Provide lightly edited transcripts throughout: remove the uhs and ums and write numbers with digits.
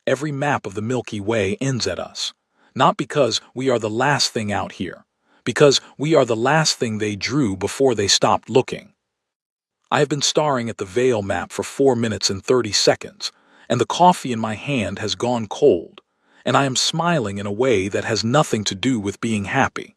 every map of the Milky Way ends at us. Not because we are the last thing out here, because we are the last thing they drew before they stopped looking. I have been staring at the Veil map for 4 minutes and 30 seconds, and the coffee in my hand has gone cold, and I am smiling in a way that has nothing to do with being happy.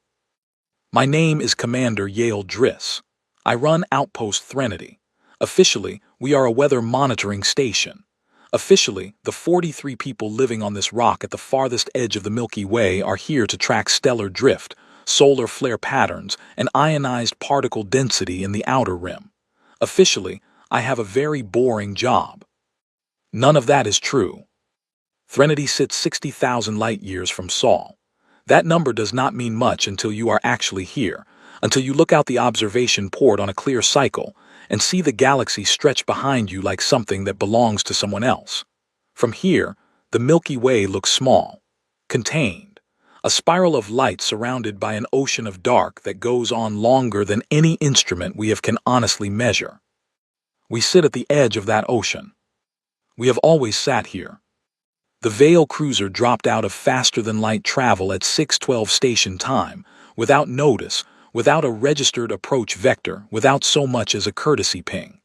My name is Commander Yale Driss. I run Outpost Threnody. Officially, we are a weather monitoring station. Officially, the 43 people living on this rock at the farthest edge of the Milky Way are here to track stellar drift, solar flare patterns, and ionized particle density in the outer rim. Officially, I have a very boring job. None of that is true. Threnody sits 60,000 light-years from Sol. That number does not mean much until you are actually here, until you look out the observation port on a clear cycle and see the galaxy stretch behind you like something that belongs to someone else. From here, the Milky Way looks small, contained, a spiral of light surrounded by an ocean of dark that goes on longer than any instrument we can honestly measure. We sit at the edge of that ocean. We have always sat here. The Veil cruiser dropped out of faster-than-light travel at 6:12 station time, without notice, without a registered approach vector, without so much as a courtesy ping.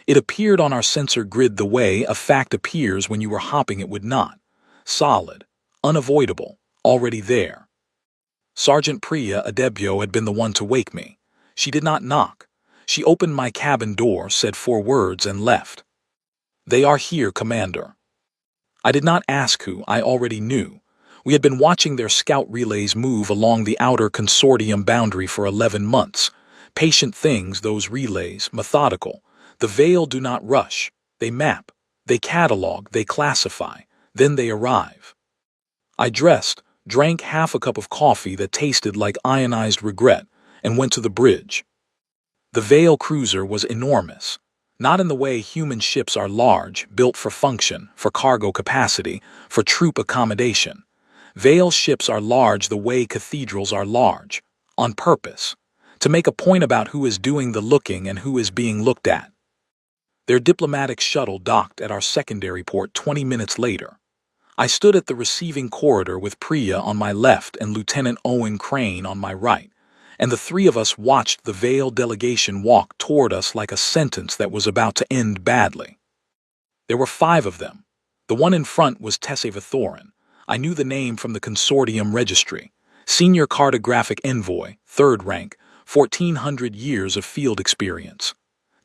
It appeared on our sensor grid the way a fact appears when you were hopping it would not. Solid, unavoidable, already there. Sergeant Priya Adebyo had been the one to wake me. She did not knock. She opened my cabin door, said 4 words, and left. "They are here, Commander." I did not ask who, I already knew. We had been watching their scout relays move along the outer consortium boundary for 11 months. Patient things, those relays, methodical. The Veil do not rush. They map, they catalog, they classify, then they arrive. I dressed, drank half a cup of coffee that tasted like ionized regret, and went to the bridge. The Veil cruiser was enormous. Not in the way human ships are large, built for function, for cargo capacity, for troop accommodation. Veil ships are large the way cathedrals are large, on purpose, to make a point about who is doing the looking and who is being looked at. Their diplomatic shuttle docked at our secondary port 20 minutes later. I stood at the receiving corridor with Priya on my left and Lieutenant Owen Crane on my right, and the 3 of us watched the Veil delegation walk toward us like a sentence that was about to end badly. There were 5 of them. The one in front was Tesseva Thorin. I knew the name from the consortium registry. Senior cartographic envoy, 3rd rank, 1,400 years of field experience.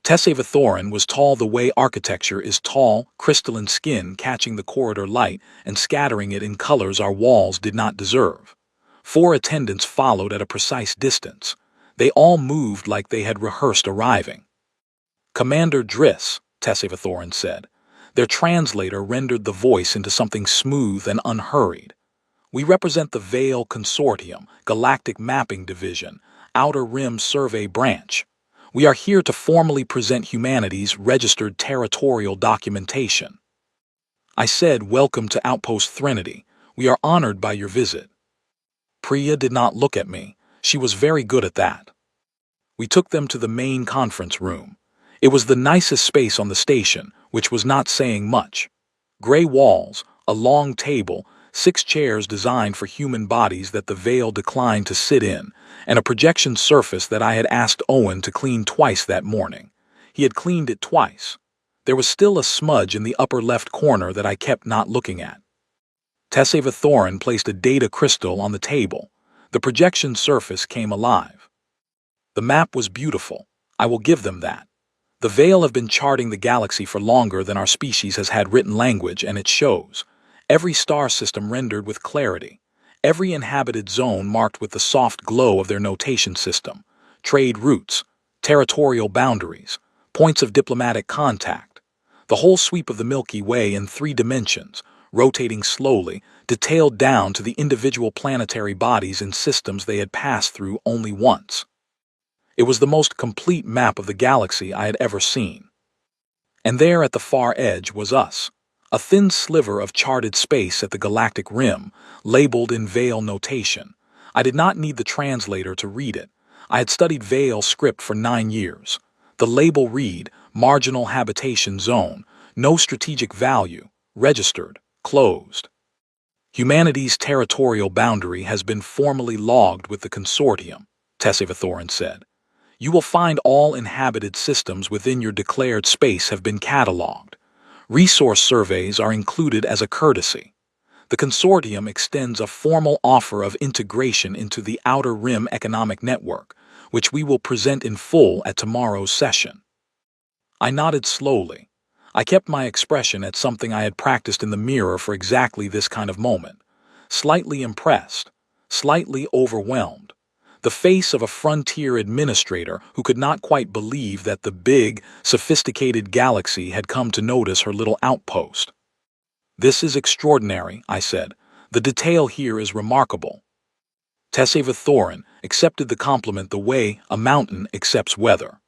Tesseva Thorin was tall the way architecture is tall, crystalline skin catching the corridor light and scattering it in colors our walls did not deserve. 4 attendants followed at a precise distance. They all moved like they had rehearsed arriving. "Commander Driss," Tesseva Thorin said. Their translator rendered the voice into something smooth and unhurried. "We represent the Veil Consortium, Galactic Mapping Division, Outer Rim Survey Branch. We are here to formally present humanity's registered territorial documentation." I said, "Welcome to Outpost Threnody. We are honored by your visit." Priya did not look at me. She was very good at that. We took them to the main conference room. It was the nicest space on the station, which was not saying much. Gray walls, a long table, 6 chairs designed for human bodies that the Veil declined to sit in, and a projection surface that I had asked Owen to clean twice that morning. He had cleaned it twice. There was still a smudge in the upper left corner that I kept not looking at. Tesseva Thorin placed a data crystal on the table. The projection surface came alive. The map was beautiful. I will give them that. The Veil have been charting the galaxy for longer than our species has had written language, and it shows. Every star system rendered with clarity. Every inhabited zone marked with the soft glow of their notation system. Trade routes, territorial boundaries, points of diplomatic contact. The whole sweep of the Milky Way in 3 dimensions, rotating slowly, detailed down to the individual planetary bodies and systems they had passed through only once. It was the most complete map of the galaxy I had ever seen. And there at the far edge was us, a thin sliver of charted space at the galactic rim, labeled in Veil notation. I did not need the translator to read it. I had studied Veil script for 9 years. The label read, "Marginal Habitation Zone, no strategic value, registered, Closed. Humanity's territorial boundary has been formally logged with the consortium, Tessevathorin said. You will find all inhabited systems within your declared space have been catalogued. Resource surveys are included as a courtesy. The consortium extends a formal offer of integration into the Outer Rim Economic Network, which we will present in full at tomorrow's session. I nodded slowly. I kept my expression at something I had practiced in the mirror for exactly this kind of moment. Slightly impressed, slightly overwhelmed. The face of a frontier administrator who could not quite believe that the big, sophisticated galaxy had come to notice her little outpost. This is extraordinary, I said. The detail here is remarkable. Tessevathorin accepted the compliment the way a mountain accepts weather.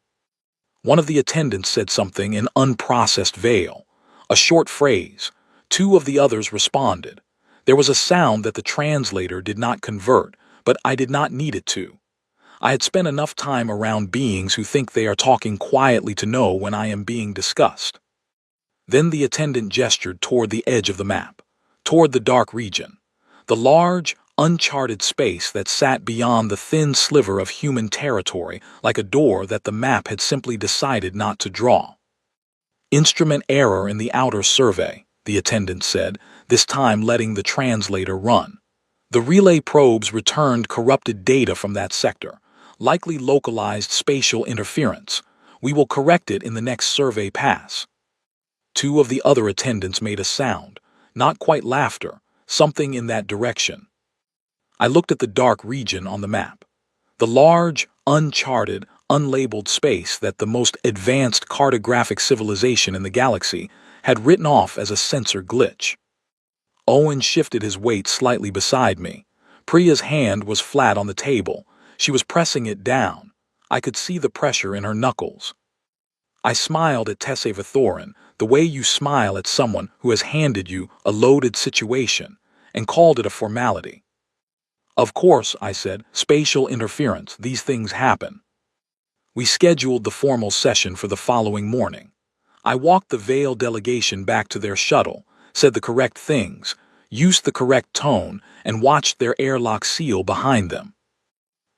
One of the attendants said something in unprocessed Vale, a short phrase. Two of the others responded. There was a sound that the translator did not convert, but I did not need it to. I had spent enough time around beings who think they are talking quietly to know when I am being discussed. Then the attendant gestured toward the edge of the map, toward the dark region, the large, uncharted space that sat beyond the thin sliver of human territory like a door that the map had simply decided not to draw. Instrument error in the outer survey, the attendant said, this time letting the translator run. The relay probes returned corrupted data from that sector, likely localized spatial interference. We will correct it in the next survey pass. Two of the other attendants made a sound, not quite laughter, something in that direction. I looked at the dark region on the map. The large, uncharted, unlabeled space that the most advanced cartographic civilization in the galaxy had written off as a sensor glitch. Owen shifted his weight slightly beside me. Priya's hand was flat on the table. She was pressing it down. I could see the pressure in her knuckles. I smiled at Tessevathorin, the way you smile at someone who has handed you a loaded situation, and called it a formality. Of course, I said, spatial interference, these things happen. We scheduled the formal session for the following morning. I walked the Vale delegation back to their shuttle, said the correct things, used the correct tone, and watched their airlock seal behind them.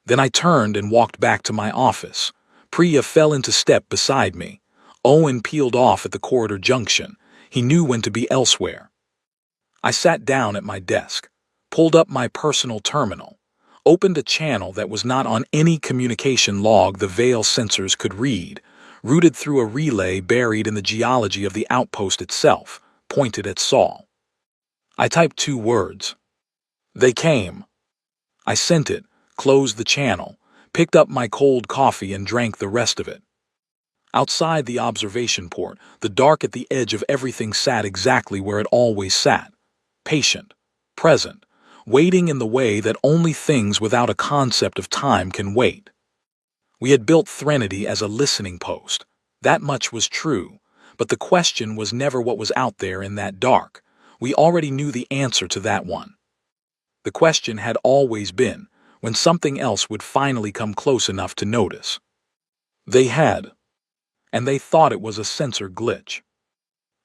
Then I turned and walked back to my office. Priya fell into step beside me. Owen peeled off at the corridor junction. He knew when to be elsewhere. I sat down at my desk, pulled up my personal terminal, opened a channel that was not on any communication log the Vale sensors could read, routed through a relay buried in the geology of the outpost itself, pointed at Saul. I typed 2 words. They came. I sent it, closed the channel, picked up my cold coffee and drank the rest of it. Outside the observation port, the dark at the edge of everything sat exactly where it always sat, patient, present, waiting in the way that only things without a concept of time can wait. We had built Threnody as a listening post. That much was true, but the question was never what was out there in that dark. We already knew the answer to that one. The question had always been when something else would finally come close enough to notice. They had, and they thought it was a sensor glitch.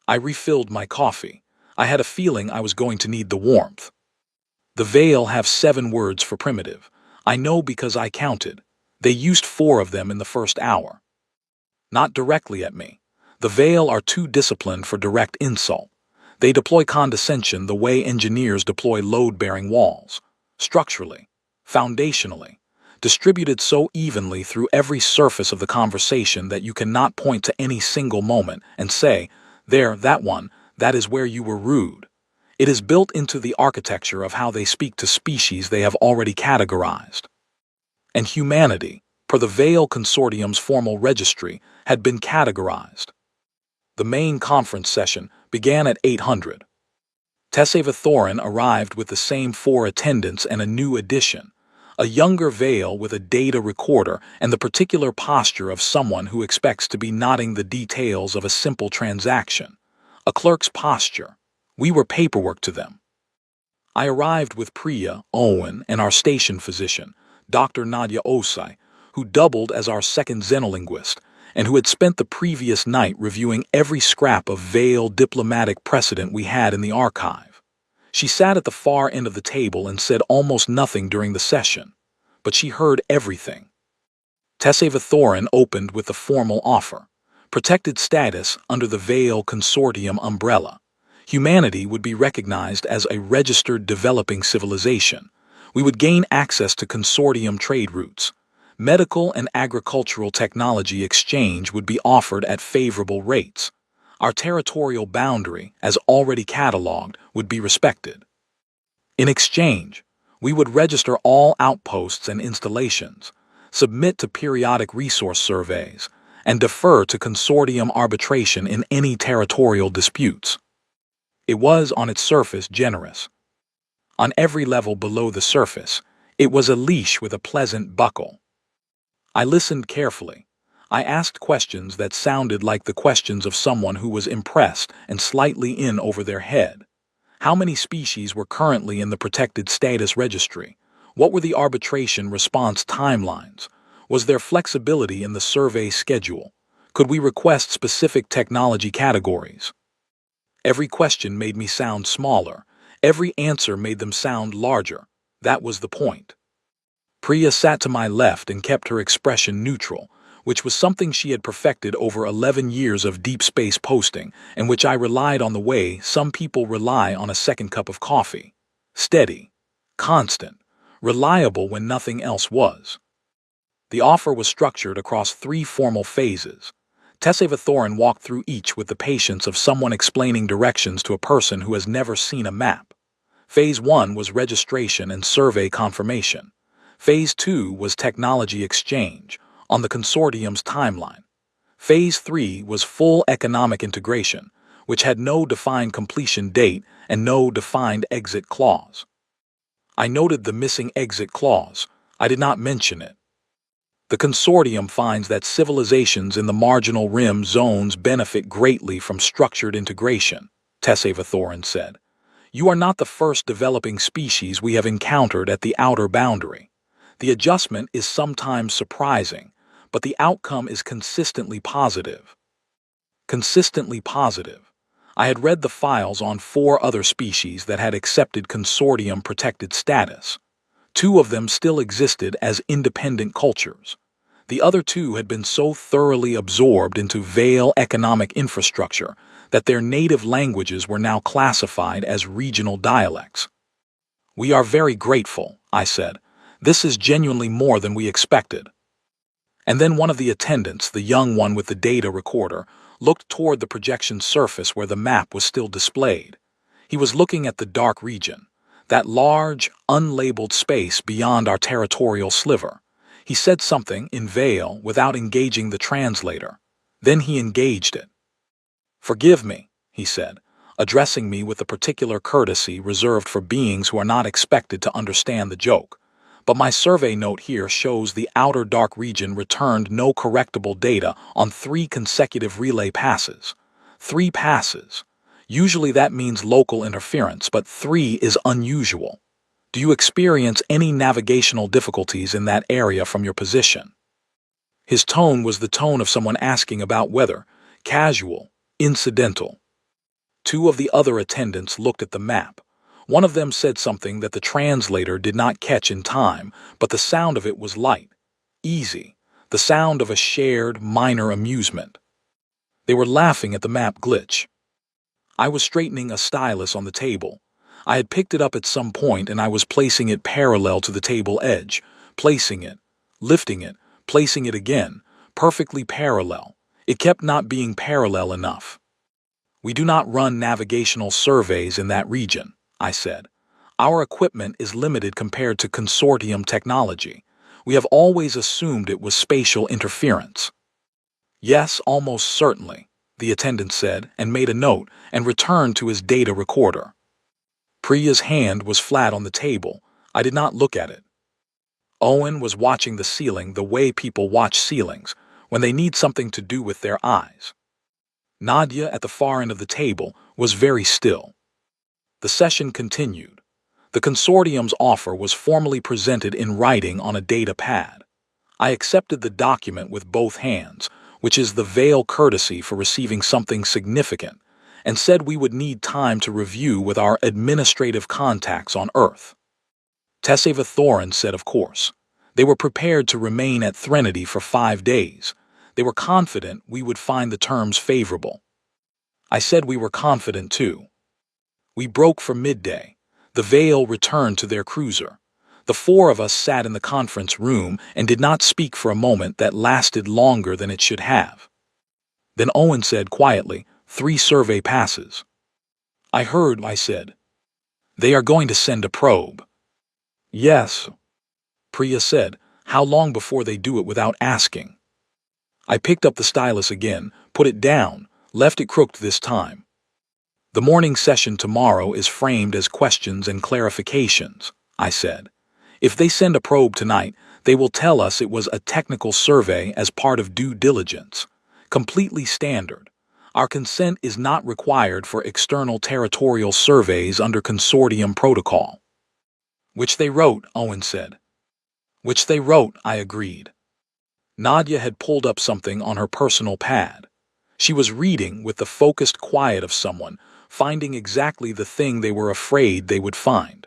I refilled my coffee. I had a feeling I was going to need the warmth. The Vale have 7 words for primitive. I know because I counted. They used 4 of them in the first hour. Not directly at me. The Vale are too disciplined for direct insult. They deploy condescension the way engineers deploy load-bearing walls. Structurally, foundationally, distributed so evenly through every surface of the conversation that you cannot point to any single moment and say, there, that one, that is where you were rude. It is built into the architecture of how they speak to species they have already categorized. And humanity, per the Vale Consortium's formal registry, had been categorized. The main conference session began at 800. Tessevathorin arrived with the same 4 attendants and a new addition, a younger Vale with a data recorder and the particular posture of someone who expects to be nodding the details of a simple transaction, a clerk's posture. We were paperwork to them. I arrived with Priya, Owen, and our station physician, Dr. Nadia Osai, who doubled as our second xenolinguist, and who had spent the previous night reviewing every scrap of veiled diplomatic precedent we had in the archive. She sat at the far end of the table and said almost nothing during the session, but she heard everything. Teseva opened with the formal offer. Protected status under the Veil Consortium umbrella. Humanity would be recognized as a registered developing civilization. We would gain access to consortium trade routes. Medical and agricultural technology exchange would be offered at favorable rates. Our territorial boundary, as already cataloged, would be respected. In exchange, we would register all outposts and installations, submit to periodic resource surveys, and defer to consortium arbitration in any territorial disputes. It was, on its surface, generous. On every level below the surface, it was a leash with a pleasant buckle. I listened carefully. I asked questions that sounded like the questions of someone who was impressed and slightly in over their head. How many species were currently in the protected status registry? What were the arbitration response timelines? Was there flexibility in the survey schedule? Could we request specific technology categories? Every question made me sound smaller. Every answer made them sound larger. That was the point. Priya sat to my left and kept her expression neutral, which was something she had perfected over 11 years of deep space posting, and which I relied on the way some people rely on a second cup of coffee. Steady, constant, reliable when nothing else was. The offer was structured across 3 formal phases. Teseva walked through each with the patience of someone explaining directions to a person who has never seen a map. Phase 1 was registration and survey confirmation. Phase 2 was technology exchange, on the consortium's timeline. Phase 3 was full economic integration, which had no defined completion date and no defined exit clause. I noted the missing exit clause. I did not mention it. The consortium finds that civilizations in the marginal rim zones benefit greatly from structured integration, Teseva said. You are not the first developing species we have encountered at the outer boundary. The adjustment is sometimes surprising, but the outcome is consistently positive. Consistently positive. I had read the files on 4 other species that had accepted consortium-protected status. 2 of them still existed as independent cultures. The other 2 had been so thoroughly absorbed into Veil economic infrastructure that their native languages were now classified as regional dialects. We are very grateful, I said. This is genuinely more than we expected. And then one of the attendants, the young one with the data recorder, looked toward the projection surface where the map was still displayed. He was looking at the dark region, that large, unlabeled space beyond our territorial sliver. He said something in Veil without engaging the translator. Then he engaged it. Forgive me, he said, addressing me with a particular courtesy reserved for beings who are not expected to understand the joke. But my survey note here shows the outer dark region returned no correctable data on 3 consecutive relay passes. 3 passes. Usually that means local interference, but 3 is unusual. Do you experience any navigational difficulties in that area from your position? His tone was the tone of someone asking about weather, casual, incidental. 2 of the other attendants looked at the map. One of them said something that the translator did not catch in time, but the sound of it was light, easy, the sound of a shared, minor amusement. They were laughing at the map glitch. I was straightening a stylus on the table. I had picked it up at some point and I was placing it parallel to the table edge, placing it, lifting it, placing it again, perfectly parallel. It kept not being parallel enough. We do not run navigational surveys in that region, I said. Our equipment is limited compared to consortium technology. We have always assumed it was spatial interference. Yes, almost certainly, the attendant said, and made a note, and returned to his data recorder. Priya's hand was flat on the table. I did not look at it. Owen was watching the ceiling the way people watch ceilings, when they need something to do with their eyes. Nadia, at the far end of the table, was very still. The session continued. The consortium's offer was formally presented in writing on a data pad. I accepted the document with both hands, which is the veil courtesy for receiving something significant, and said we would need time to review with our administrative contacts on Earth. Tesseva Thorin said, of course. They were prepared to remain at Threnody for 5 days. They were confident we would find the terms favorable. I said we were confident too. We broke for midday. The Veil returned to their cruiser. The 4 of us sat in the conference room and did not speak for a moment that lasted longer than it should have. Then Owen said quietly, 3 survey passes. I heard, I said. They are going to send a probe. Yes, Priya said. How long before they do it without asking? I picked up the stylus again, put it down, left it crooked this time. The morning session tomorrow is framed as questions and clarifications, I said. If they send a probe tonight, they will tell us it was a technical survey as part of due diligence. Completely standard. Our consent is not required for external territorial surveys under consortium protocol. Which they wrote, Owen said. Which they wrote, I agreed. Nadia had pulled up something on her personal pad. She was reading with the focused quiet of someone, finding exactly the thing they were afraid they would find.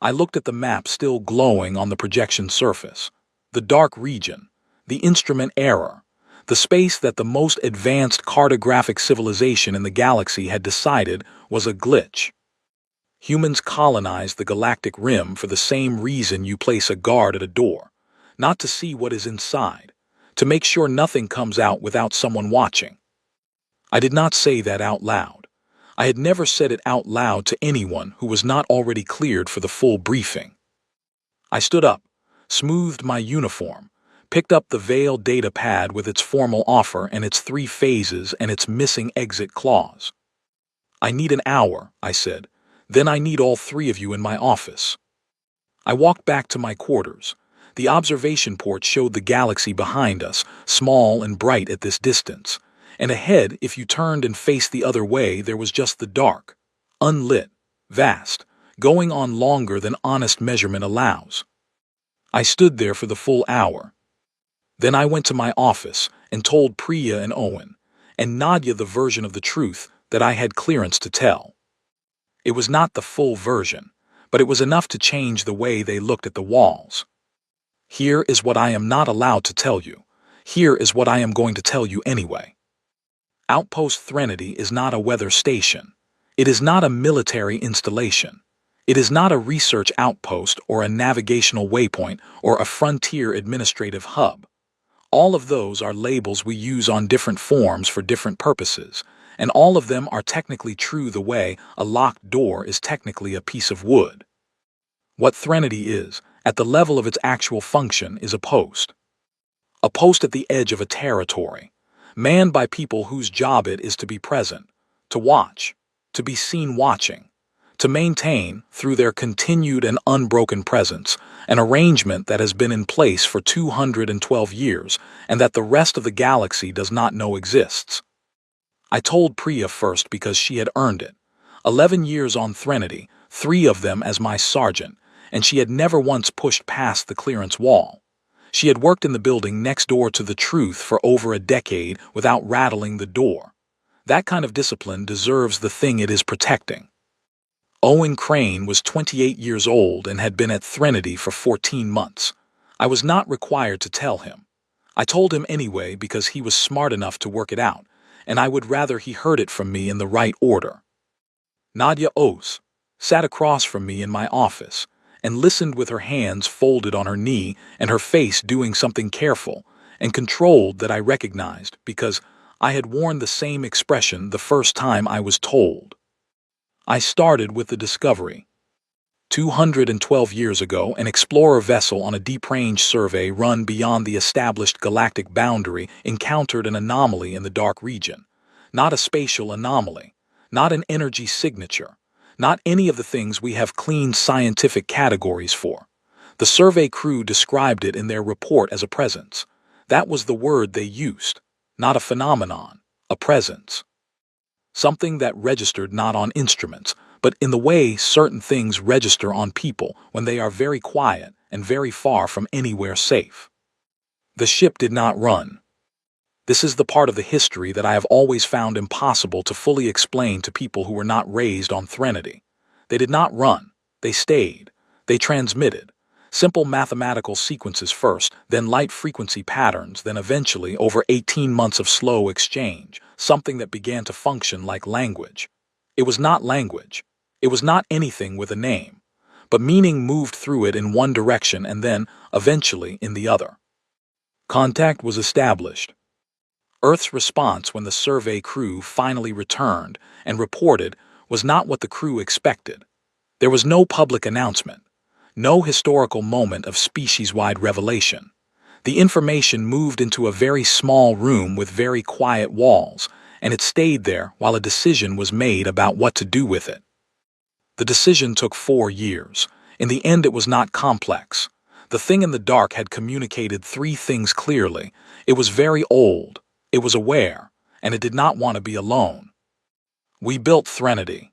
I looked at the map still glowing on the projection surface. The dark region, the instrument error, the space that the most advanced cartographic civilization in the galaxy had decided was a glitch. Humans colonized the galactic rim for the same reason you place a guard at a door, not to see what is inside, to make sure nothing comes out without someone watching. I did not say that out loud. I had never said it out loud to anyone who was not already cleared for the full briefing. I stood up, smoothed my uniform, picked up the Veil data pad with its formal offer and its 3 phases and its missing exit clause. I need an hour, I said. Then I need all 3 of you in my office. I walked back to my quarters. The observation port showed the galaxy behind us, small and bright at this distance. And ahead, if you turned and faced the other way, there was just the dark, unlit, vast, going on longer than honest measurement allows. I stood there for the full hour. Then I went to my office and told Priya and Owen, and Nadia the version of the truth that I had clearance to tell. It was not the full version, but it was enough to change the way they looked at the walls. Here is what I am not allowed to tell you. Here is what I am going to tell you anyway. Outpost Threnody is not a weather station. It is not a military installation. It is not a research outpost or a navigational waypoint or a frontier administrative hub. All of those are labels we use on different forms for different purposes, and all of them are technically true the way a locked door is technically a piece of wood. What Threnody is, at the level of its actual function, is a post. A post at the edge of a territory, manned by people whose job it is to be present, to watch, to be seen watching, to maintain, through their continued and unbroken presence, an arrangement that has been in place for 212 years and that the rest of the galaxy does not know exists. I told Priya first because she had earned it. 11 years on Threnody, 3 of them as my sergeant, and she had never once pushed past the clearance wall. She had worked in the building next door to the truth for over a decade without rattling the door. That kind of discipline deserves the thing it is protecting. Owen Crane was 28 years old and had been at Threnody for 14 months. I was not required to tell him. I told him anyway because he was smart enough to work it out, and I would rather he heard it from me in the right order. Nadia Ose sat across from me in my office and listened with her hands folded on her knee and her face doing something careful and controlled that I recognized because I had worn the same expression the first time I was told. I started with the discovery. 212 years ago, an explorer vessel on a deep-range survey run beyond the established galactic boundary encountered an anomaly in the dark region. Not a spatial anomaly, not an energy signature, not any of the things we have clean scientific categories for. The survey crew described it in their report as a presence. That was the word they used, not a phenomenon, a presence. Something that registered not on instruments, but in the way certain things register on people when they are very quiet and very far from anywhere safe. The ship did not run. This is the part of the history that I have always found impossible to fully explain to people who were not raised on Threnody. They did not run. They stayed. They transmitted. Simple mathematical sequences first, then light frequency patterns, then eventually over 18 months of slow exchange, something that began to function like language. It was not language. It was not anything with a name. But meaning moved through it in one direction and then, eventually, in the other. Contact was established. Earth's response when the survey crew finally returned and reported was not what the crew expected. There was no public announcement, no historical moment of species-wide revelation. The information moved into a very small room with very quiet walls, and it stayed there while a decision was made about what to do with it. The decision took 4 years. In the end, it was not complex. The thing in the dark had communicated 3 things clearly. It was very old. It was aware, and it did not want to be alone. We built Threnody.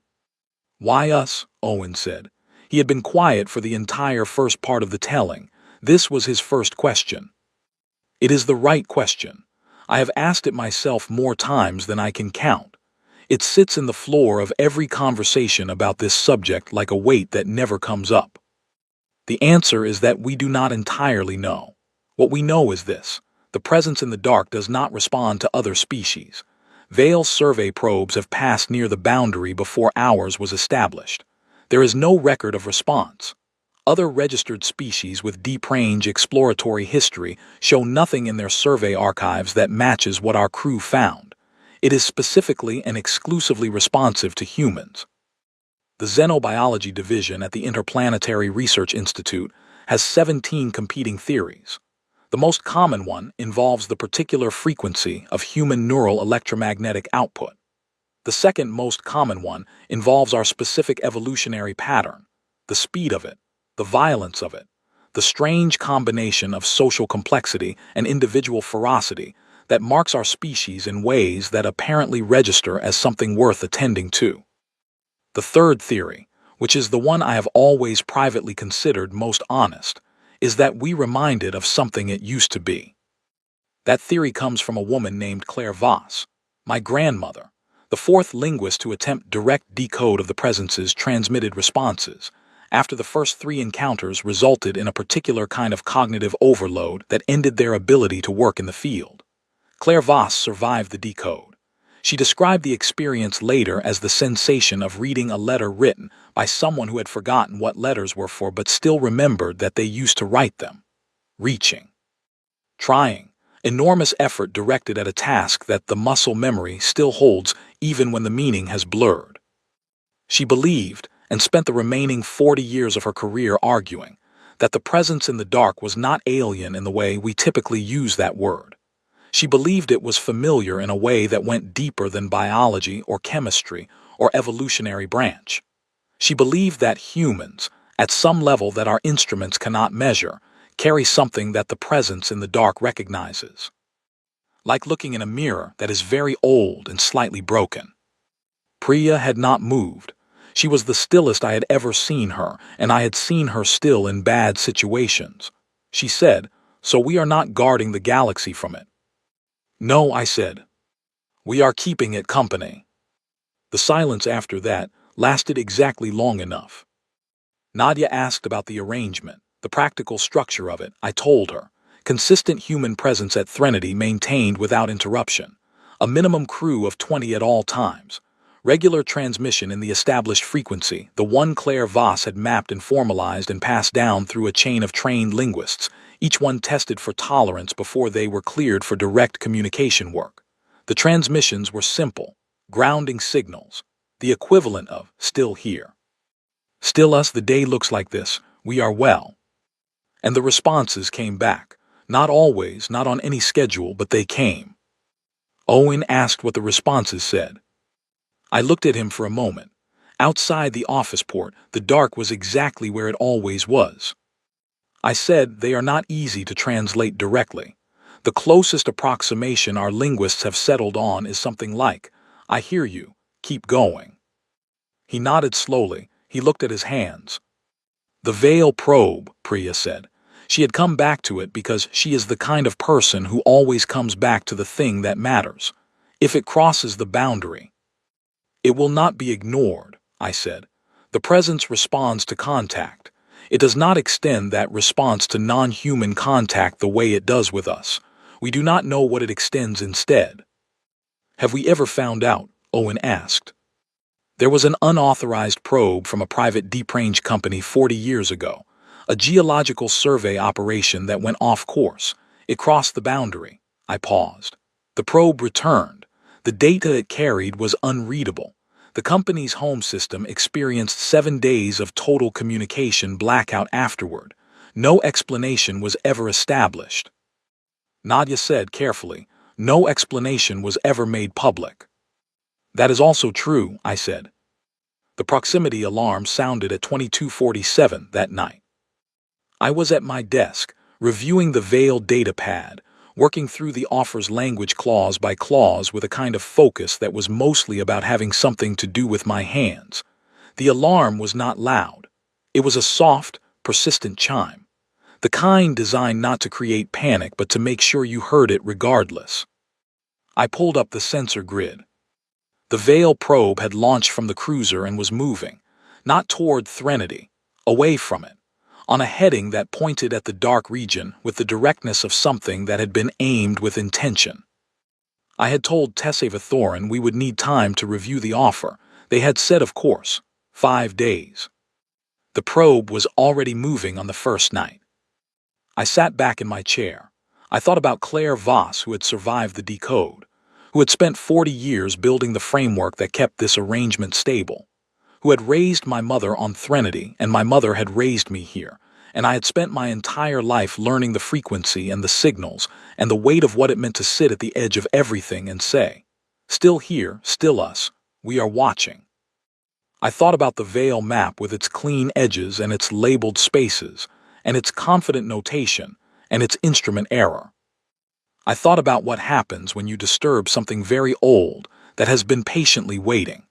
Why us? Owen said. He had been quiet for the entire first part of the telling. This was his first question. It is the right question. I have asked it myself more times than I can count. It sits in the floor of every conversation about this subject like a weight that never comes up. The answer is that we do not entirely know. What we know is this. The presence in the dark does not respond to other species. Veil survey probes have passed near the boundary before ours was established. There is no record of response. Other registered species with deep-range exploratory history show nothing in their survey archives that matches what our crew found. It is specifically and exclusively responsive to humans. The Xenobiology Division at the Interplanetary Research Institute has 17 competing theories. The most common one involves the particular frequency of human neural electromagnetic output. The second most common one involves our specific evolutionary pattern, the speed of it, the violence of it, the strange combination of social complexity and individual ferocity that marks our species in ways that apparently register as something worth attending to. The third theory, which is the one I have always privately considered most honest, is that we reminded of something it used to be. That theory comes from a woman named Claire Voss, my grandmother, the 4th linguist to attempt direct decode of the presence's transmitted responses, after the first 3 encounters resulted in a particular kind of cognitive overload that ended their ability to work in the field. Claire Voss survived the decode. She described the experience later as the sensation of reading a letter written by someone who had forgotten what letters were for but still remembered that they used to write them. Reaching. Trying. Enormous effort directed at a task that the muscle memory still holds even when the meaning has blurred. She believed, and spent the remaining 40 years of her career arguing, that the presence in the dark was not alien in the way we typically use that word. She believed it was familiar in a way that went deeper than biology or chemistry or evolutionary branch. She believed that humans, at some level that our instruments cannot measure, carry something that the presence in the dark recognizes. Like looking in a mirror that is very old and slightly broken. Priya had not moved. She was the stillest I had ever seen her, and I had seen her still in bad situations. She said, "So we are not guarding the galaxy from it." "No," I said. "We are keeping it company." The silence after that lasted exactly long enough. Nadia asked about the arrangement, the practical structure of it. I told her. Consistent human presence at Threnody maintained without interruption. A minimum crew of 20 at all times. Regular transmission in the established frequency, the one Claire Voss had mapped and formalized and passed down through a chain of trained linguists, each one tested for tolerance before they were cleared for direct communication work. The transmissions were simple, grounding signals, the equivalent of "still here." "Still us, the day looks like this, we are well." And the responses came back. Not always, not on any schedule, but they came. Owen asked what the responses said. I looked at him for a moment. Outside the office port, the dark was exactly where it always was. I said they are not easy to translate directly. The closest approximation our linguists have settled on is something like, "I hear you, keep going." He nodded slowly. He looked at his hands. "The Veil probe," Priya said. She had come back to it because she is the kind of person who always comes back to the thing that matters. If it crosses the boundary, it will not be ignored, I said. The presence responds to contact. It does not extend that response to non-human contact the way it does with us. We do not know what it extends instead. Have we ever found out? Owen asked. There was an unauthorized probe from a private deep range company 40 years ago, a geological survey operation that went off course. It crossed the boundary. I paused. The probe returned. The data it carried was unreadable. The company's home system experienced 7 days of total communication blackout afterward. No explanation was ever established. Nadia said carefully, no explanation was ever made public. That is also true, I said. The proximity alarm sounded at 22:47 that night. I was at my desk, reviewing the Veil data pad, working through the offer's language clause by clause with a kind of focus that was mostly about having something to do with my hands. The alarm was not loud. It was a soft, persistent chime. The kind designed not to create panic but to make sure you heard it regardless. I pulled up the sensor grid. The Veil probe had launched from the cruiser and was moving, not toward Threnody, away from it, on a heading that pointed at the dark region with the directness of something that had been aimed with intention. I had told Tessevathorin we would need time to review the offer. They had said, of course, 5 days. The probe was already moving on the first night. I sat back in my chair. I thought about Claire Voss, who had survived the decode, who had spent 40 years building the framework that kept this arrangement stable, who had raised my mother on Threnody, and my mother had raised me here, and I had spent my entire life learning the frequency and the signals and the weight of what it meant to sit at the edge of everything and say, still here, still us, we are watching. I thought about the Veil map with its clean edges and its labeled spaces, and its confident notation, and its instrument error. I thought about what happens when you disturb something very old that has been patiently waiting.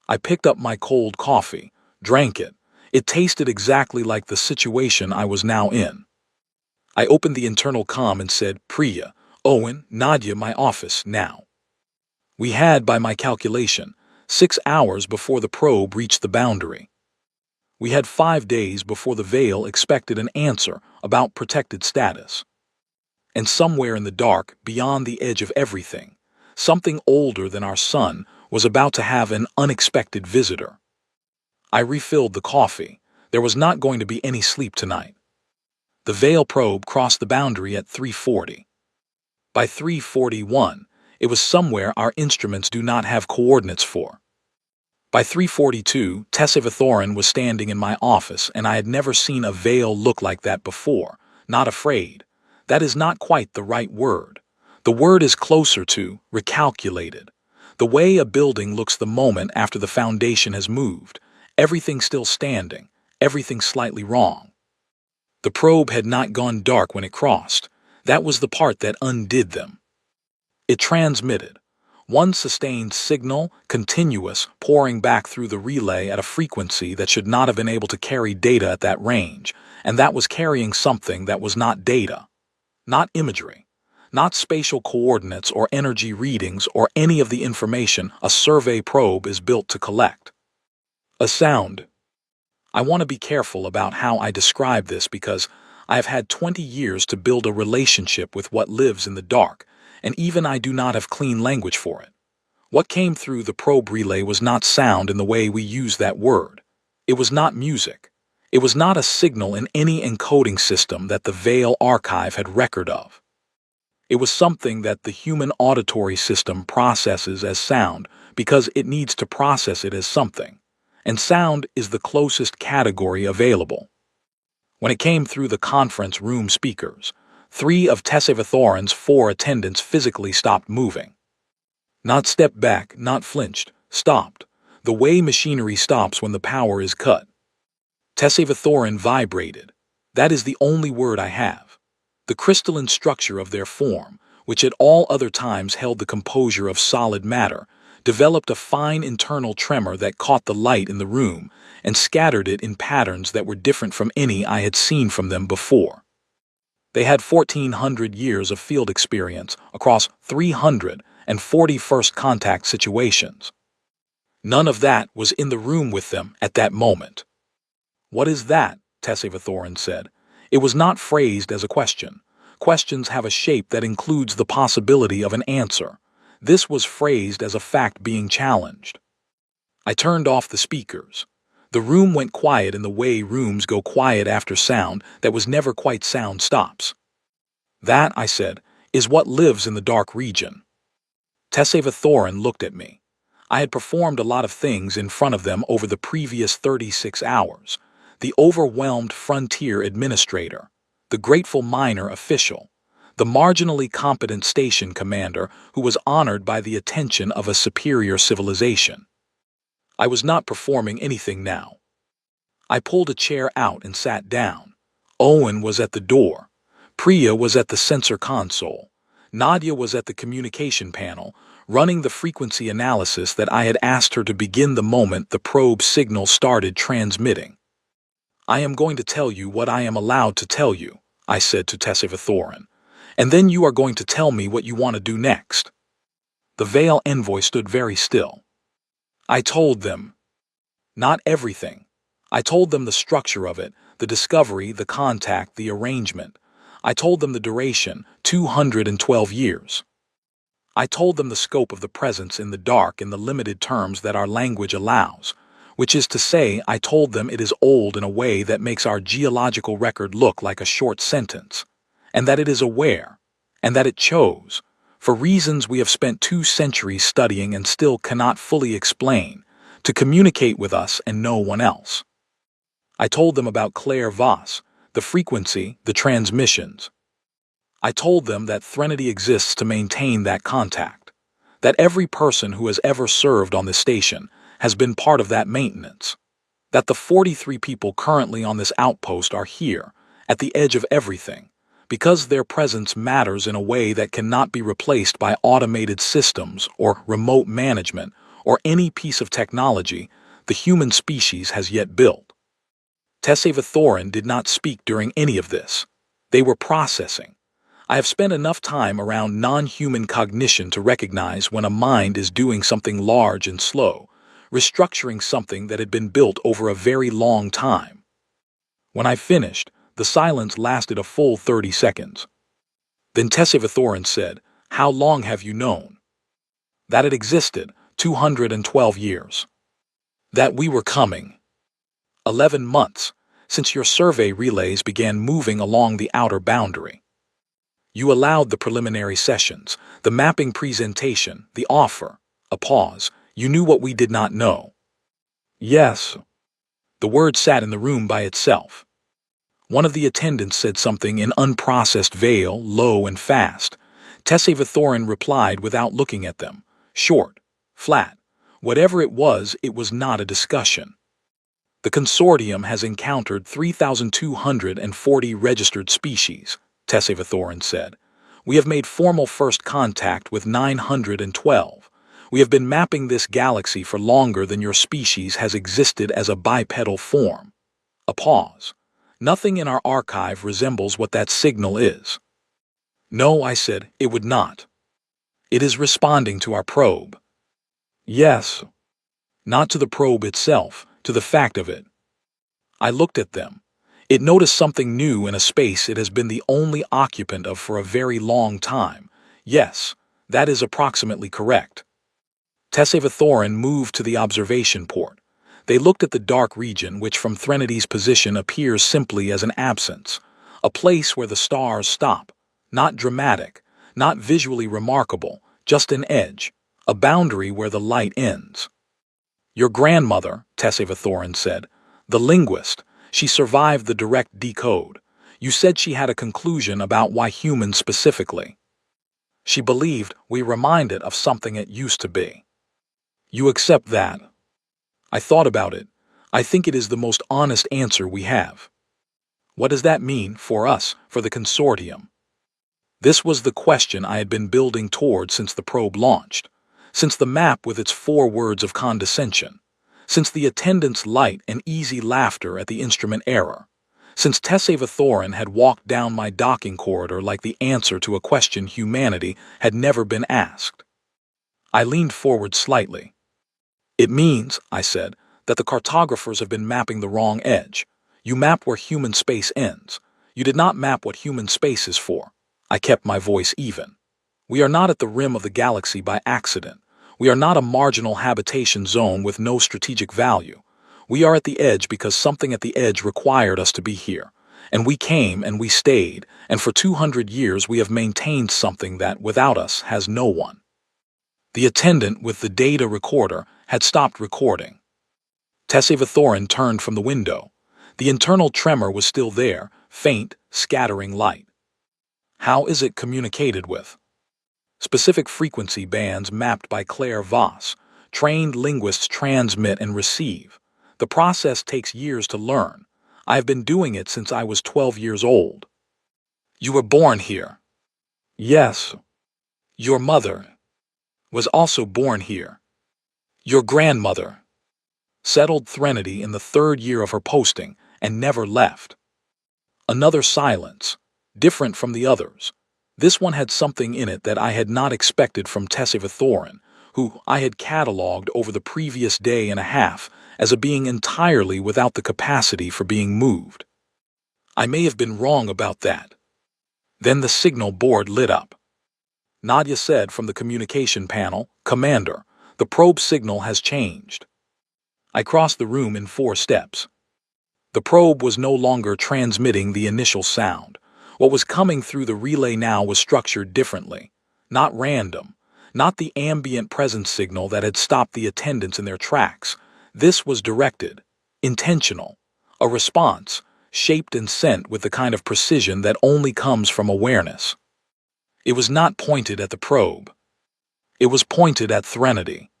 I picked up my cold coffee, drank it. It tasted exactly like the situation I was now in. I opened the internal comm and said, Priya, Owen, Nadia, my office, now. We had, by my calculation, 6 hours before the probe reached the boundary. We had 5 days before the Veil expected an answer about protected status. And somewhere in the dark, beyond the edge of everything, something older than our sun was about to have an unexpected visitor. I refilled the coffee. There was not going to be any sleep tonight. The Veil probe crossed the boundary at 3:40. By 3:41, it was somewhere our instruments do not have coordinates for. By 3:42, Tessevathorin was standing in my office, and I had never seen a Veil look like that before. Not afraid. That is not quite the right word. The word is closer to recalculated. The way a building looks the moment after the foundation has moved, everything still standing, everything slightly wrong. The probe had not gone dark when it crossed. That was the part that undid them. It transmitted. One sustained signal, continuous, pouring back through the relay at a frequency that should not have been able to carry data at that range, and that was carrying something that was not data. Not imagery, not spatial coordinates or energy readings or any of the information a survey probe is built to collect. A sound. I want to be careful about how I describe this because I have had 20 years to build a relationship with what lives in the dark, and even I do not have clean language for it. What came through the probe relay was not sound in the way we use that word. It was not music. It was not a signal in any encoding system that the Veil archive had record of. It was something that the human auditory system processes as sound because it needs to process it as something, and sound is the closest category available. When it came through the conference room speakers, 3 of Tessevathorin's 4 attendants physically stopped moving. Not stepped back, not flinched, stopped, the way machinery stops when the power is cut. Tessevathorin vibrated. That is the only word I have. The crystalline structure of their form, which at all other times held the composure of solid matter, developed a fine internal tremor that caught the light in the room and scattered it in patterns that were different from any I had seen from them before. They had 1,400 years of field experience across 340 first contact situations. None of that was in the room with them at that moment. "What is that?" Tessevathorin said. It was not phrased as a question. Questions have a shape that includes the possibility of an answer. This was phrased as a fact being challenged. I turned off the speakers. The room went quiet in the way rooms go quiet after sound that was never quite sound stops. "That," I said, "is what lives in the dark region." Tessevathorin looked at me. I had performed a lot of things in front of them over the previous 36 hours. The overwhelmed frontier administrator, the grateful minor official, the marginally competent station commander who was honored by the attention of a superior civilization. I was not performing anything now. I pulled a chair out and sat down. Owen was at the door. Priya was at the sensor console. Nadia was at the communication panel, running the frequency analysis that I had asked her to begin the moment the probe signal started transmitting. "I am going to tell you what I am allowed to tell you," I said to Tessevathorin, "and then you are going to tell me what you want to do next." The Vale envoy stood very still. I told them. Not everything. I told them the structure of it, the discovery, the contact, the arrangement. I told them the duration, 212 years. I told them the scope of the presence in the dark in the limited terms that our language allows, which is to say, I told them it is old in a way that makes our geological record look like a short sentence, and that it is aware, and that it chose, for reasons we have spent 2 centuries studying and still cannot fully explain, to communicate with us and no one else. I told them about Claire Voss, the frequency, the transmissions. I told them that Threnody exists to maintain that contact, that every person who has ever served on this station has been part of that maintenance, that the 43 people currently on this outpost are here, at the edge of everything, because their presence matters in a way that cannot be replaced by automated systems or remote management or any piece of technology the human species has yet built. Tessevathorin did not speak during any of this. They were processing. I have spent enough time around non-human cognition to recognize when a mind is doing something large and slow, restructuring something that had been built over a very long time. When I finished, the silence lasted a full 30 seconds. Then Tessevathorin said, "How long have you known?" "That it existed, 212 years. That we were coming. 11 months, since your survey relays began moving along the outer boundary. You allowed the preliminary sessions, the mapping presentation, the offer, a pause. You knew what we did not know." "Yes." The word sat in the room by itself. One of the attendants said something in unprocessed Vale, low and fast. Tessevathorin replied without looking at them. Short, flat. Whatever it was not a discussion. "The consortium has encountered 3,240 registered species," Tessevathorin said. "We have made formal first contact with 912. We have been mapping this galaxy for longer than your species has existed as a bipedal form." A pause. "Nothing in our archive resembles what that signal is." "No," I said, "it would not. It is responding to our probe." "Yes." "Not to the probe itself, to the fact of it." I looked at them. It noticed something new in a space it has been the only occupant of for a very long time. "Yes, that is approximately correct." Tessevathorin moved to the observation port. They looked at the dark region which from Threnady's position appears simply as an absence, a place where the stars stop, not dramatic, not visually remarkable, just an edge, a boundary where the light ends. "Your grandmother," Tessevathorin said, "the linguist, she survived the direct decode. You said she had a conclusion about why humans specifically. She believed we remind it of something it used to be. You accept that?" I thought about it. I think it is the most honest answer we have. "What does that mean for us, for the consortium?" This was the question I had been building toward since the probe launched, since the map with its 4 words of condescension, since the attendant's light and easy laughter at the instrument error, Since Tessava Thorin had walked down my docking corridor like the answer to a question humanity had never been asked. I leaned forward slightly. It means, I said, that the cartographers have been mapping the wrong edge. You mapped where human space ends. You did not map what human space is for. I kept my voice even. We are not at the rim of the galaxy by accident. We are not a marginal habitation zone with no strategic value. We are at the edge because something at the edge required us to be here. And we came and we stayed, and for 200 years we have maintained something that, without us, has no one. The attendant with the data recorder had stopped recording. Tessava Thorin turned from the window. The internal tremor was still there, faint, scattering light. How is it communicated with? Specific frequency bands mapped by Claire Voss. Trained linguists transmit and receive. The process takes years to learn. I have been doing it since I was 12 years old. You were born here. Yes. Your mother was also born here. Your grandmother settled Threnody in the 3rd year of her posting and never left. Another silence, different from the others. This one had something in it that I had not expected from Tessava Thorin, who I had catalogued over the previous day and a half as a being entirely without the capacity for being moved. I may have been wrong about that. Then the signal board lit up. Nadia said from the communication panel, "Commander, the probe signal has changed." I crossed the room in 4 steps. The probe was no longer transmitting the initial sound. What was coming through the relay now was structured differently. Not random. Not the ambient presence signal that had stopped the attendants in their tracks. This was directed. Intentional. A response, shaped and sent with the kind of precision that only comes from awareness. It was not pointed at the probe. It was pointed at Threnody.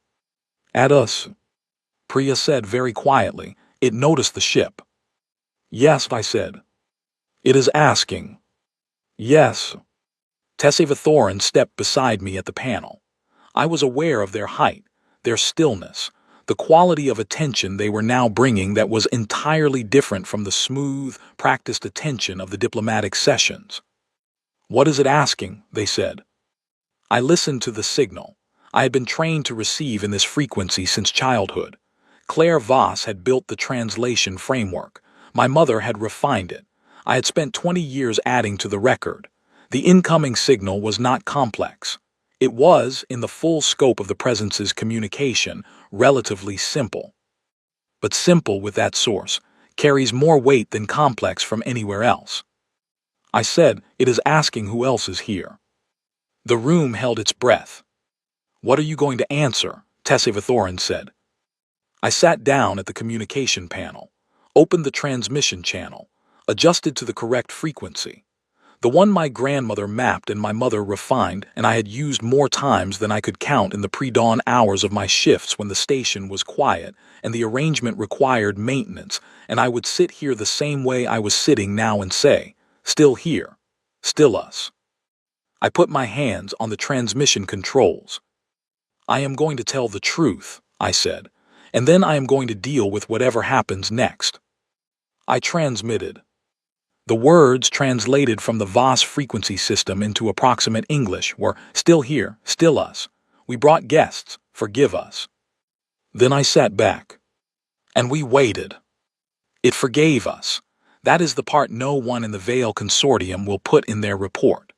At us, Priya said very quietly. It noticed the ship. Yes, I said. It is asking. Yes. Tessava Thorin stepped beside me at the panel. I was aware of their height, their stillness, the quality of attention they were now bringing that was entirely different from the smooth, practiced attention of the diplomatic sessions. What is it asking? They said. I listened to the signal. I had been trained to receive in this frequency since childhood. Claire Voss had built the translation framework. My mother had refined it. I had spent 20 years adding to the record. The incoming signal was not complex. It was, in the full scope of the presence's communication, relatively simple. But simple with that source carries more weight than complex from anywhere else. I said, it is asking who else is here. The room held its breath. What are you going to answer? Tessava Thorin said. I sat down at the communication panel, opened the transmission channel, adjusted to the correct frequency. The one my grandmother mapped and my mother refined, and I had used more times than I could count in the pre-dawn hours of my shifts when the station was quiet and the arrangement required maintenance, and I would sit here the same way I was sitting now and say, still here, still us. I put my hands on the transmission controls. I am going to tell the truth, I said, and then I am going to deal with whatever happens next. I transmitted. The words translated from the Voss frequency system into approximate English were, still here, still us. We brought guests, forgive us. Then I sat back. And we waited. It forgave us. That is the part no one in the Veil Consortium will put in their report.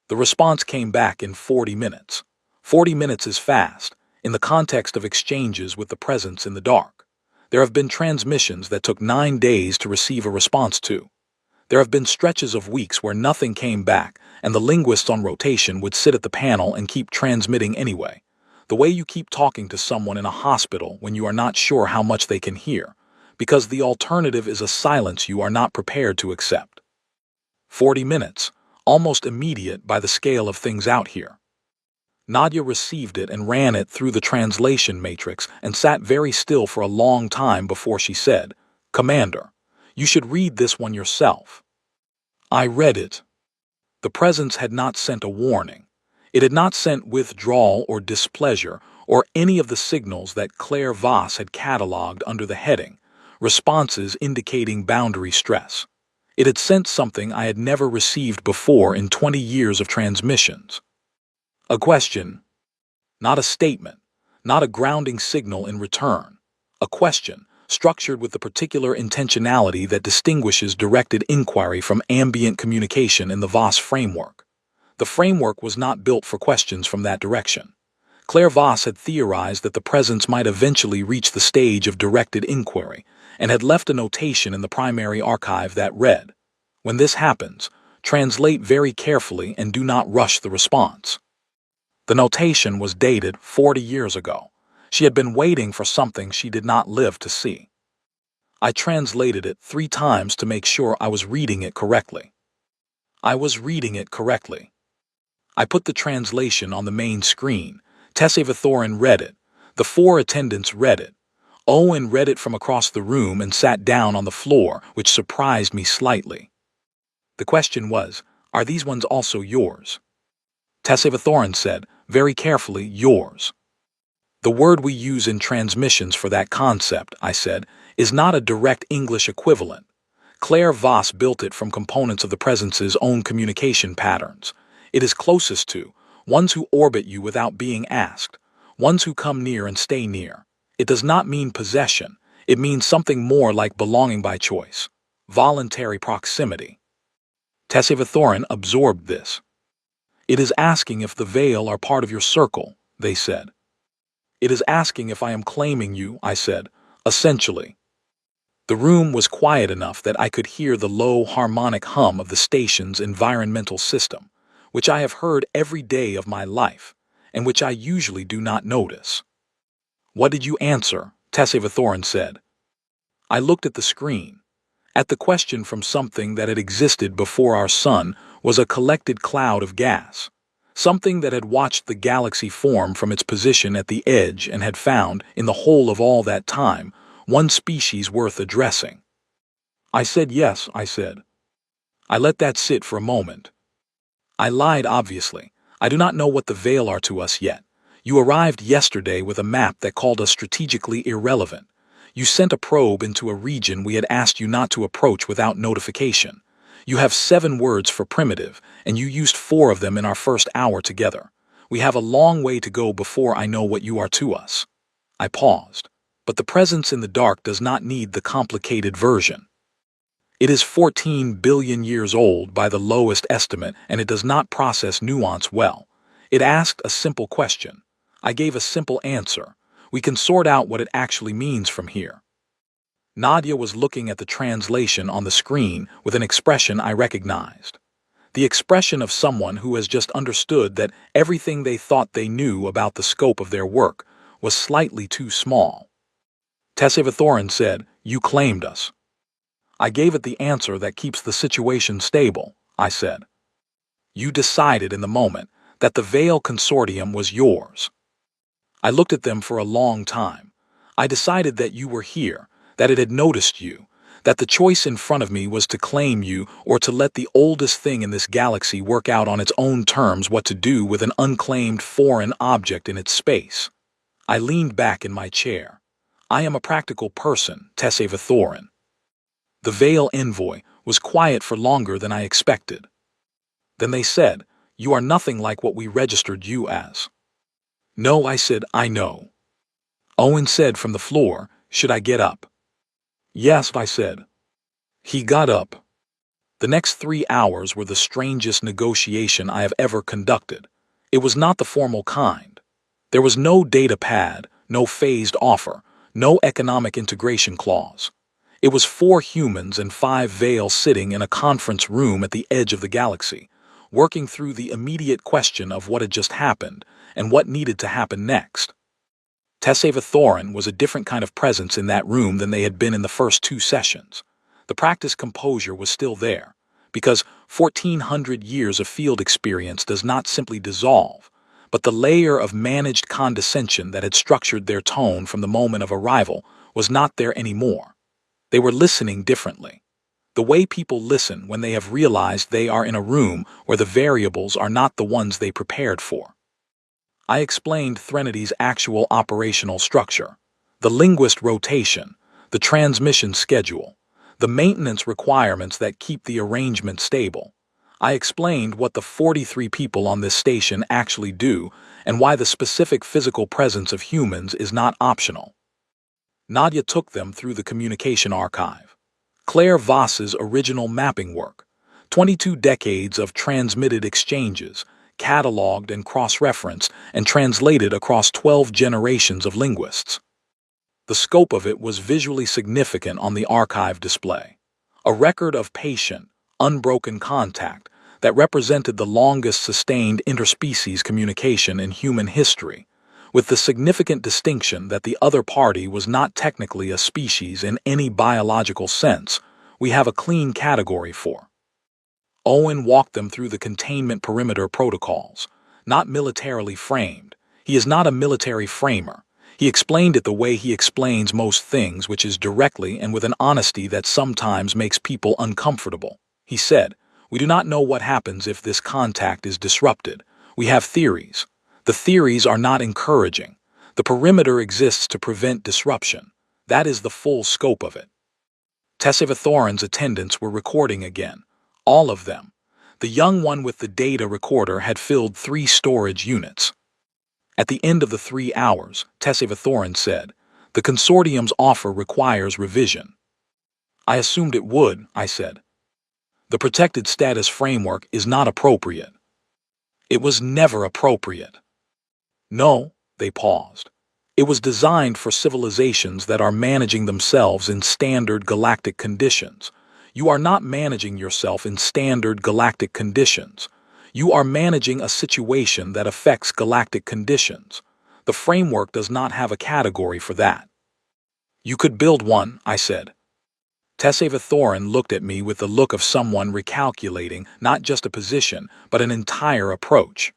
The response came back in 40 minutes. 40 minutes is fast, in the context of exchanges with the presence in the dark. There have been transmissions that took 9 days to receive a response to. There have been stretches of weeks where nothing came back, and the linguists on rotation would sit at the panel and keep transmitting anyway. The way you keep talking to someone in a hospital when you are not sure how much they can hear, because the alternative is a silence you are not prepared to accept. 40 minutes, almost immediate by the scale of things out here. Nadia received it and ran it through the translation matrix and sat very still for a long time before she said, "Commander, you should read this one yourself." I read it. The presence had not sent a warning. It had not sent withdrawal or displeasure or any of the signals that Claire Voss had catalogued under the heading, responses indicating boundary stress. It had sent something I had never received before in 20 years of transmissions. A question, not a statement, not a grounding signal in return. A question, structured with the particular intentionality that distinguishes directed inquiry from ambient communication in the Voss framework. The framework was not built for questions from that direction. Claire Voss had theorized that the presence might eventually reach the stage of directed inquiry, and had left a notation in the primary archive that read, "When this happens, translate very carefully and do not rush the response." The notation was dated 40 years ago. She had been waiting for something she did not live to see. I translated it 3 times to make sure I was reading it correctly. I was reading it correctly. I put the translation on the main screen. Tessavathorn read it. The 4 attendants read it. Owen read it from across the room and sat down on the floor, which surprised me slightly. The question was, "Are these ones also yours?" Tessavathorn said, very carefully, "Yours." "The word we use in transmissions for that concept," I said, "is not a direct English equivalent. Claire Voss built it from components of the presence's own communication patterns. It is closest to ones who orbit you without being asked, ones who come near and stay near. It does not mean possession. It means something more like belonging by choice, voluntary proximity." Tessavathorn absorbed this. "It is asking if the veil are part of your circle," they said. "It is asking if I am claiming you," I said, "essentially." The room was quiet enough that I could hear the low harmonic hum of the station's environmental system, which I have heard every day of my life, and which I usually do not notice. "What did you answer?" Tessavathorn said. I looked at the screen. At the question from something that had existed before our sun was a collected cloud of gas, something that had watched the galaxy form from its position at the edge and had found, in the whole of all that time, one species worth addressing. I said yes, I said. I let that sit for a moment. I lied, obviously. I do not know what the veil are to us yet. You arrived yesterday with a map that called us strategically irrelevant. You sent a probe into a region we had asked you not to approach without notification. You have 7 words for primitive, and you used 4 of them in our first hour together. We have a long way to go before I know what you are to us. I paused. But the presence in the dark does not need the complicated version. It is 14 billion years old by the lowest estimate, and it does not process nuance well. It asked a simple question. I gave a simple answer. We can sort out what it actually means from here. Nadia was looking at the translation on the screen with an expression I recognized. The expression of someone who has just understood that everything they thought they knew about the scope of their work was slightly too small. Tessavathorn said, "You claimed us." I gave it the answer that keeps the situation stable, I said. "You decided in the moment that the Veil Consortium was yours." I looked at them for a long time. I decided that you were here, that it had noticed you, that the choice in front of me was to claim you or to let the oldest thing in this galaxy work out on its own terms what to do with an unclaimed foreign object in its space. I leaned back in my chair. I am a practical person, Tessavathorn. The Veil Envoy was quiet for longer than I expected. Then they said, "You are nothing like what we registered you as." "No," I said, "I know." Owen said from the floor, "Should I get up?" "Yes," I said. He got up. The next 3 hours were the strangest negotiation I have ever conducted. It was not the formal kind. There was no data pad, no phased offer, no economic integration clause. It was 4 humans and 5 Veil sitting in a conference room at the edge of the galaxy, working through the immediate question of what had just happened and what needed to happen next. Tessavathorn was a different kind of presence in that room than they had been in the first 2 sessions. The practice composure was still there, because 1,400 years of field experience does not simply dissolve, but the layer of managed condescension that had structured their tone from the moment of arrival was not there anymore. They were listening differently. The way people listen when they have realized they are in a room where the variables are not the ones they prepared for. I explained Threnodi's actual operational structure, the linguist rotation, the transmission schedule, The maintenance requirements that keep the arrangement stable. I explained what the 43 people on this station actually do and why the specific physical presence of humans is not optional. Nadia took them through the communication archive. Claire Voss's original mapping work, 22 decades of transmitted exchanges, cataloged and cross-referenced and translated across 12 generations of linguists. The scope of it was visually significant on the archive display. A record of patient, unbroken contact that represented the longest sustained interspecies communication in human history, with the significant distinction that the other party was not technically a species in any biological sense. We have a clean category for. Owen walked them through the containment perimeter protocols, not militarily framed. He is not a military framer. He explained it the way he explains most things, which is directly and with an honesty that sometimes makes people uncomfortable. He said, "We do not know what happens if this contact is disrupted. We have theories. The theories are not encouraging. The perimeter exists to prevent disruption. That is the full scope of it." Tessevathoran's attendants were recording again. All of them. The young one with the data recorder had filled 3 storage units. At the end of the 3 hours, Tessevathoran said, "The consortium's offer requires revision." I assumed it would, I said. The protected status framework is not appropriate. It was never appropriate. No, they paused. It was designed for civilizations that are managing themselves in standard galactic conditions. You are not managing yourself in standard galactic conditions. You are managing a situation that affects galactic conditions. The framework does not have a category for that. You could build one, I said. Tessevathoran looked at me with the look of someone recalculating not just a position, but an entire approach.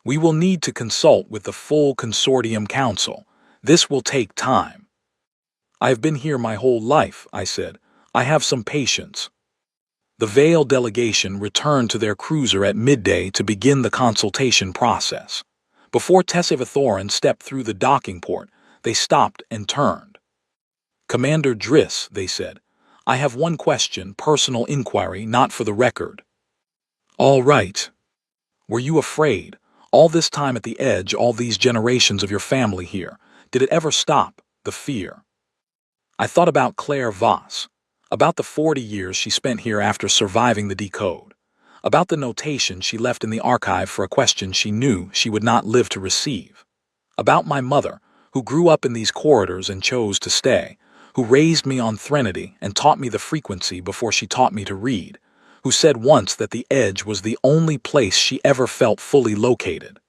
We will need to consult with the full consortium council. This will take time. I have been here my whole life, I said. I have some patience. The Vale delegation returned to their cruiser at midday to begin the consultation process. Before Tessevathoran stepped through the docking port, they stopped and turned. "Commander Driss," they said, "I have one question, personal inquiry, not for the record." "All right. Were you afraid? All this time at the edge, all these generations of your family here, did it ever stop, the fear?" I thought about Claire Voss, about the 40 years she spent here after surviving the decode, about the notation she left in the archive for a question she knew she would not live to receive, about my mother, who grew up in these corridors and chose to stay, who raised me on Threnody and taught me the frequency before she taught me to read, who said once that the edge was the only place she ever felt fully located.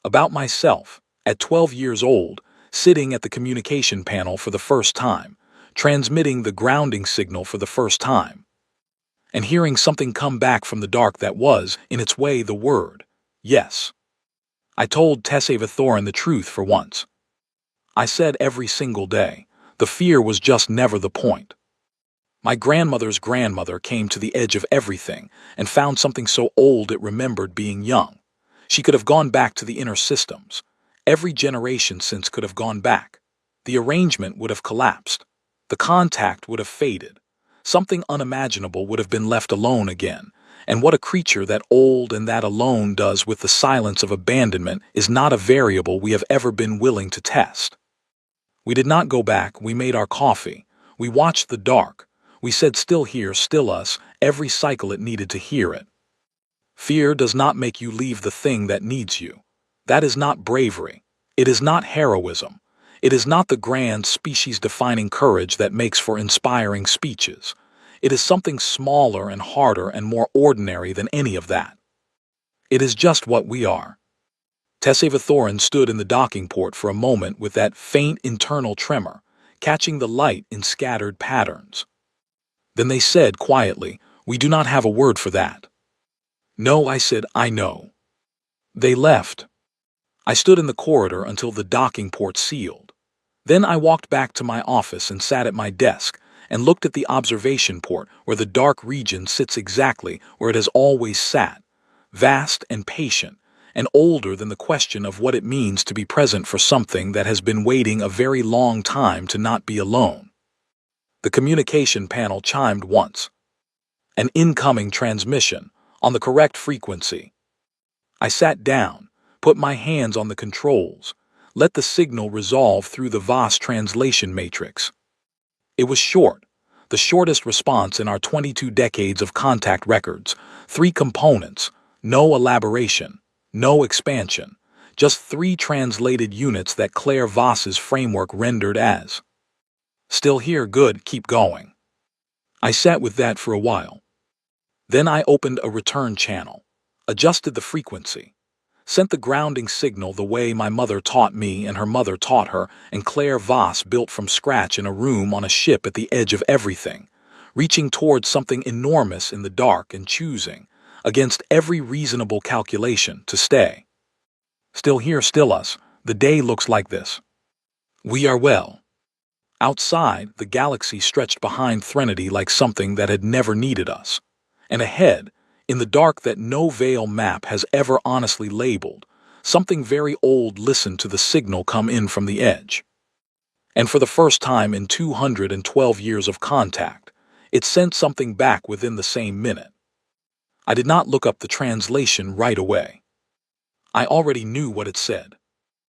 About myself, at 12 years old, sitting at the communication panel for the first time, transmitting the grounding signal for the first time, and hearing something come back from the dark that was, in its way, the word, yes. I told Tessevathoran the truth for once. I said every single day, the fear was just never the point. My grandmother's grandmother came to the edge of everything and found something so old it remembered being young. She could have gone back to the inner systems. Every generation since could have gone back. The arrangement would have collapsed. The contact would have faded. Something unimaginable would have been left alone again. And what a creature that old and that alone does with the silence of abandonment is not a variable we have ever been willing to test. We did not go back. We made our coffee. We watched the dark. We said, "Still here, still us," every cycle it needed to hear it. Fear does not make you leave the thing that needs you. That is not bravery. It is not heroism. It is not the grand species-defining courage that makes for inspiring speeches. It is something smaller and harder and more ordinary than any of that. It is just what we are. Tessevathoran stood in the docking port for a moment with that faint internal tremor, catching the light in scattered patterns. Then they said quietly, "We do not have a word for that." "No," I said, "I know." They left. I stood in the corridor until the docking port sealed. Then I walked back to my office and sat at my desk and looked at the observation port where the dark region sits exactly where it has always sat, vast and patient, and older than the question of what it means to be present for something that has been waiting a very long time to not be alone. The communication panel chimed once. An incoming transmission, on the correct frequency. I sat down, put my hands on the controls, let the signal resolve through the vast translation matrix. It was short, the shortest response in our 22 decades of contact records. 3 components, no elaboration, no expansion, just 3 translated units that Claire Voss's framework rendered as. Still here, good, keep going. I sat with that for a while. Then I opened a return channel, adjusted the frequency, sent the grounding signal the way my mother taught me and her mother taught her, and Claire Voss built from scratch in a room on a ship at the edge of everything, reaching towards something enormous in the dark and choosing, against every reasonable calculation, to stay. Still here, still us, the day looks like this. We are well. Outside, the galaxy stretched behind Threnody like something that had never needed us. And ahead, in the dark that no veil map has ever honestly labeled, something very old listened to the signal come in from the edge. And for the first time in 212 years of contact, it sent something back within the same minute. I did not look up the translation right away. I already knew what it said.